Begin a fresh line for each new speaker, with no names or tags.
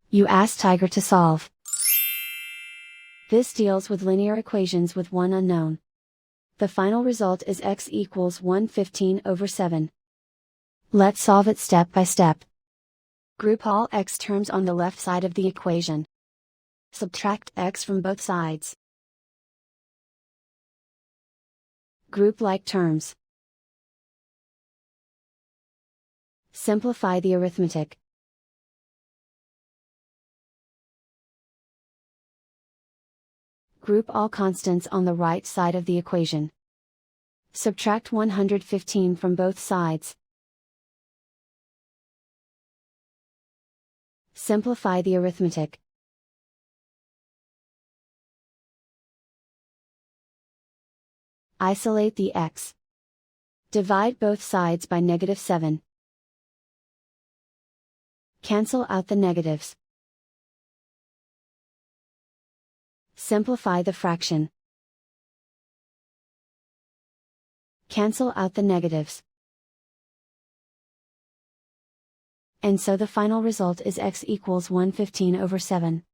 You ask Tiger to solve. This deals with linear equations with one unknown. The final result is x equals 115/7. Let's solve it step by step. Group all x terms on the left side of the equation. Subtract x from both sides. Group like terms. Simplify the arithmetic. Group all constants on the right side of the equation. Subtract 115 from both sides. Simplify the arithmetic. Isolate the x. Divide both sides by -7. Cancel out the negatives. Simplify the fraction. Cancel out the negatives. And so the final result is x equals 115/7.